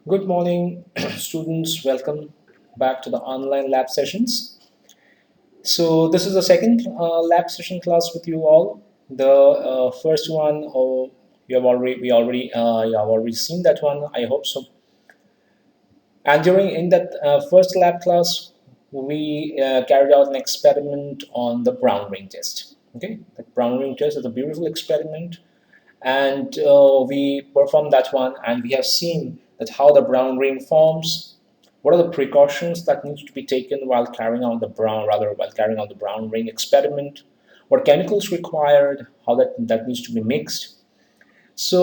Good morning, students. Welcome back to the online lab sessions. So this is the second lab session class with you all. The first one, you have already seen that one. I hope so. And during in that first lab class, we carried out an experiment on the Brown ring test. Okay, the Brown ring test is a beautiful experiment, and we performed that one, and we have seen that how the brown ring forms, what are the precautions that needs to be taken while carrying out the brown ring experiment, what chemicals required, how that needs to be mixed. So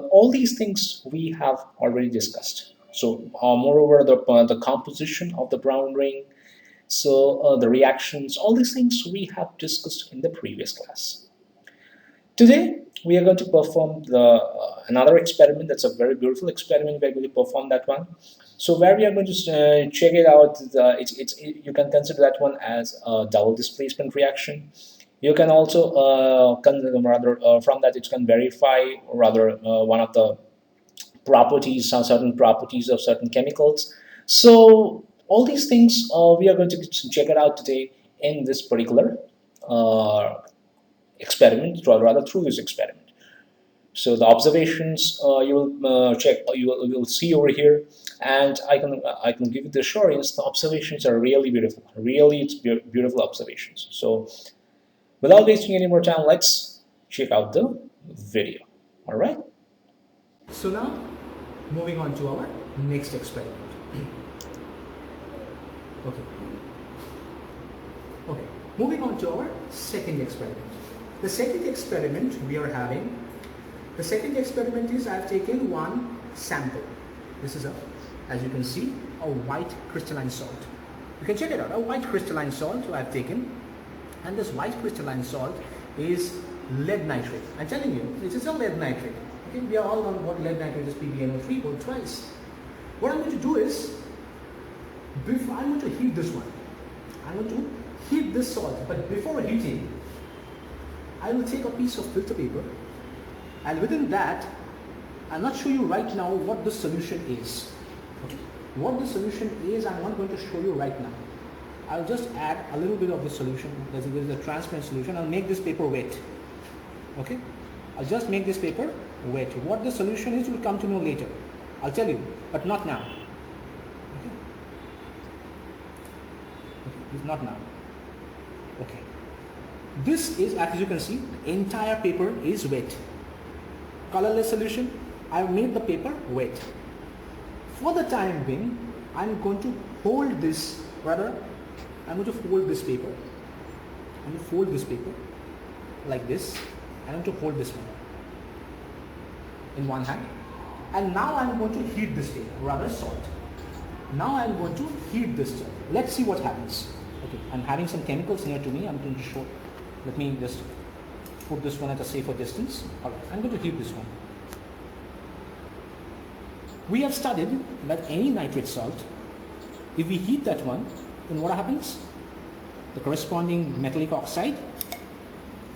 all these things we have already discussed. So moreover, the composition of the brown ring, so the reactions, all these things we have discussed in the previous class. Today, we are going to perform the another experiment. That's a very beautiful experiment. We're going to perform that one. So where we are going to check it out, you can consider that one as a double displacement reaction. You can also from that it can verify one of the properties, some certain properties of certain chemicals. So all these things we are going to check it out today in this particular uh, experiment, or rather through this experiment. So the observations you will check, you will see over here, and I can give you the assurance the observations are really beautiful. Really, it's beautiful observations. So without wasting any more time, let's check out the video. All right. So now, moving on to our next experiment. Okay. Okay. Moving on to our second experiment. The second experiment we are having. The second experiment is I've taken one sample. This is as you can see, a white crystalline salt. You can check it out. A white crystalline salt I've taken, and this white crystalline salt is lead nitrate. I'm telling you, this is a lead nitrate. Okay, we are all on what lead nitrate is, PbNO3 whole twice. What I'm going to do is, I'm going to heat this one. I'm going to heat this salt, but before heating, I will take a piece of filter paper, and within that, I'll not show you right now what the solution is. Okay? What the solution is, I'm not going to show you right now. I'll just add a little bit of the solution. There's a transparent solution. I'll make this paper wet. Okay? I'll just make this paper wet. What the solution is, you'll come to know later. I'll tell you, but not now. Okay? It's not now. Okay. This is, as you can see, the entire paper is wet. Colorless solution, I've made the paper wet. For the time being, I'm going to hold this, I'm going to fold this paper. I'm going to fold this paper like this, and I'm going to hold this one in one hand. And now I'm going to heat this paper, salt. Now I'm going to heat this salt. Let's see what happens. Okay, I'm having some chemicals near to me. I'm going to show. Let me just put this one at a safer distance. All right, I'm going to heat this one. We have studied that any nitrate salt, if we heat that one, then what happens? The corresponding metallic oxide,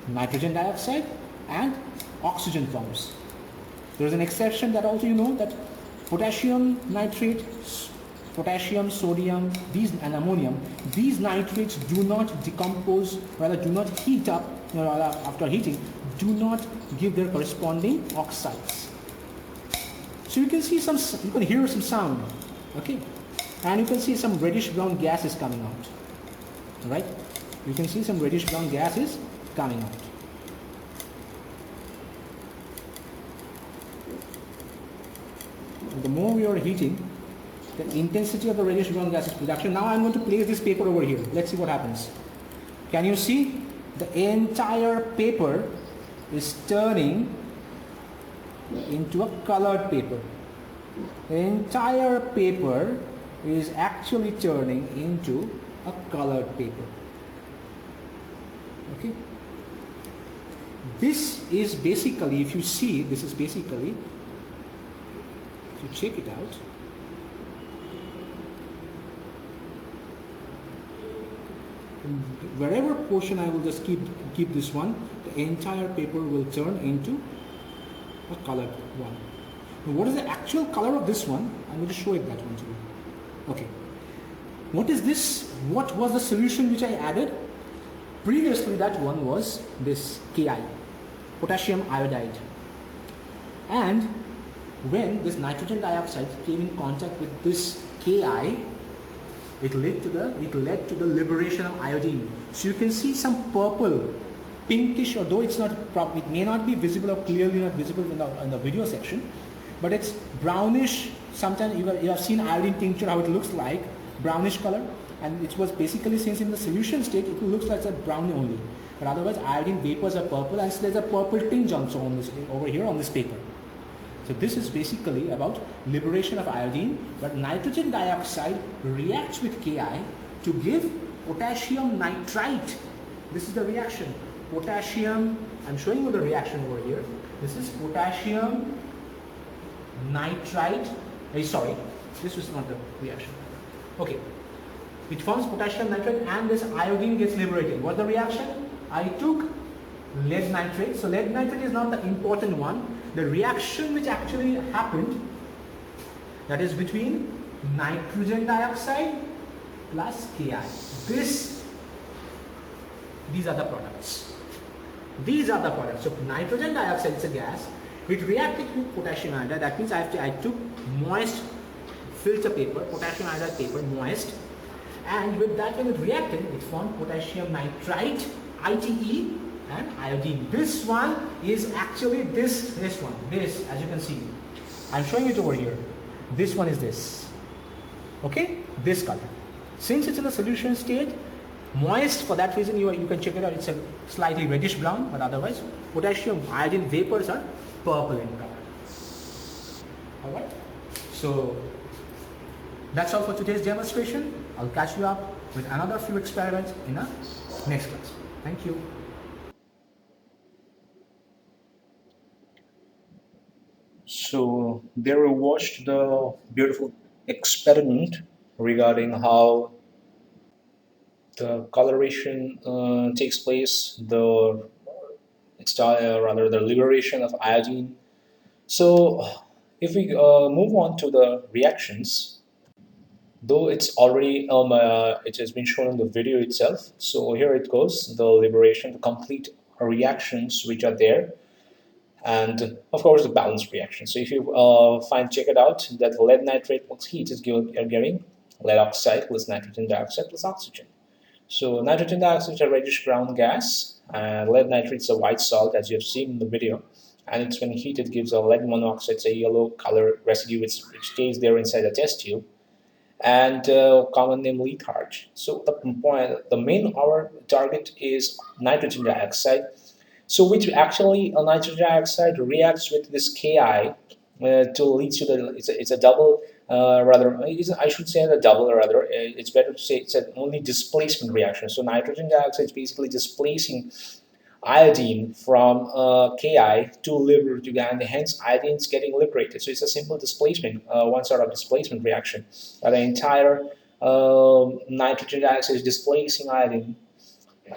nitrogen dioxide, and oxygen forms. There is an exception that also you know that potassium nitrate, potassium, sodium, and ammonium, these nitrates do not decompose, do not heat up, after heating, do not give their corresponding oxides. So you can see you can hear some sound, okay? And you can see some reddish brown gases coming out, right? You can see some reddish brown gases coming out. And the more we are heating, the intensity of the reddish brown gas is production. Now I'm going to place this paper over here. Let's see what happens. Can you see? The entire paper is turning into a colored paper. The entire paper is actually turning into a colored paper. Okay? This is basically, if you see, this is basically, if you check it out, wherever portion I will just keep this one, the entire paper will turn into a colored one. Now, what is the actual color of this one? I'm going to show it that one to you. Okay. What is this? What was the solution which I added? Previously, that one was this Ki, potassium iodide. And when this nitrogen dioxide came in contact with this Ki, it led to the liberation of iodine. So you can see some purple, pinkish, although it's not, it may not be visible or clearly not visible in the video section, but it's brownish. Sometimes you have seen iodine tincture, how it looks like, brownish color, and it was basically, since in the solution state it looks like a brown only, but otherwise iodine vapors are purple, and so there's a purple tinge also on this over here on this paper. So this is basically about liberation of iodine, but nitrogen dioxide reacts with Ki to give potassium nitrite. This is the reaction. Potassium, I'm showing you the reaction over here. This is potassium nitrite. Sorry, this was not the reaction. Okay, it forms potassium nitrate and this iodine gets liberated. What's the reaction? I took lead nitrate. So lead nitrate is not the important one. The reaction which actually happened, that is between nitrogen dioxide plus Ki. These are the products. These are the products. So nitrogen dioxide is a gas. It reacted with potassium iodide. That means I took moist filter paper, potassium iodide paper, moist, and with that when it reacted, it formed potassium nitrite, ITE, and iodine. This one is actually this one, this, as you can see. I'm showing it over here. This one is this. Okay, this color. Since it's in a solution state, moist, for that reason you can check it out, it's a slightly reddish brown, but otherwise potassium iodine vapors are purple in color. Alright, so that's all for today's demonstration. I'll catch you up with another few experiments in the next class. Thank you. So there we watched the beautiful experiment regarding how the coloration takes place, the liberation of iodine. So if we move on to the reactions, though it's already it has been shown in the video itself. So here it goes, the liberation, the complete reactions which are there, and of course the balanced reaction. So if you check it out, that lead nitrate plus heat is getting lead oxide plus nitrogen dioxide plus oxygen. So nitrogen dioxide is a reddish brown gas, and lead nitrate is a white salt, as you have seen in the video. And it's when heated gives a lead monoxide, it's a yellow color residue which stays there inside the test tube, and common name letharge. So the main our target is nitrogen dioxide. So which actually nitrogen dioxide reacts with this Ki to lead to the it's a double I should say a double rather. It's better to say it's an only displacement reaction. So nitrogen dioxide is basically displacing iodine from Ki to liberate, and hence iodine is getting liberated. So it's a simple displacement, one sort of displacement reaction. The entire nitrogen dioxide is displacing iodine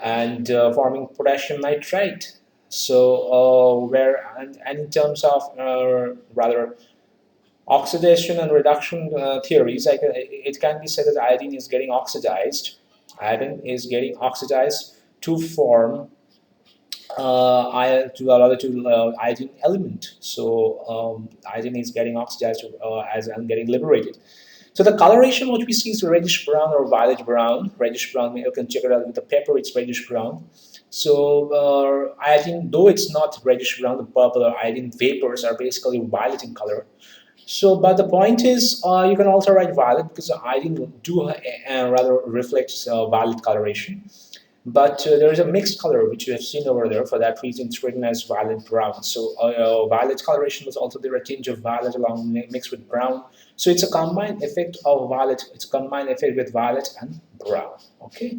and forming potassium nitrate. So and in terms of rather oxidation and reduction theories, it can be said that iodine is getting oxidized. Iodine is getting oxidized to form iodine element. So iodine is getting oxidized and getting liberated. So the coloration what we see is reddish brown or violet brown. Reddish brown, you can check it out with the paper, it's reddish brown. So iodine, though it's not reddish brown, the purple or iodine vapors are basically violet in color. So, but the point is, you can also write violet because iodine do rather reflects violet coloration. But there is a mixed color which you have seen over there. For that reason, it's written as violet brown. So violet coloration was also there, a tinge of violet along mixed with brown. So it's a combined effect of violet. It's a combined effect with violet and brown. Okay.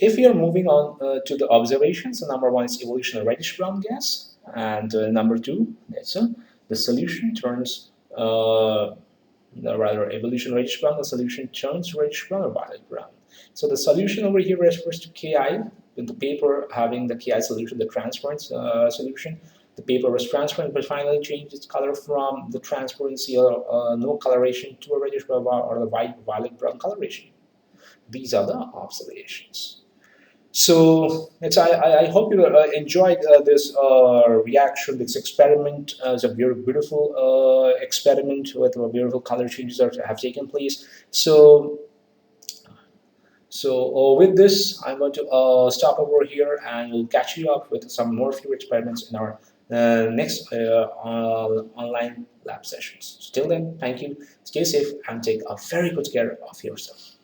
If we are moving on to the observations, so number one is evolution of reddish brown gas, and number two, the solution turns rather evolution reddish brown. The solution turns reddish brown or violet brown. So the solution over here refers to Ki, with the paper having the Ki solution, the transparent solution. The paper was transparent but finally changed its color from the transparency or no coloration to a reddish or the white violet brown coloration. These are the observations. So I hope you enjoyed this reaction, this experiment. It's a very beautiful experiment with beautiful color changes that have taken place. So with this, I'm going to stop over here, and we'll catch you up with some more few experiments in our next online lab sessions. So till then, thank you, stay safe, and take a very good care of yourself.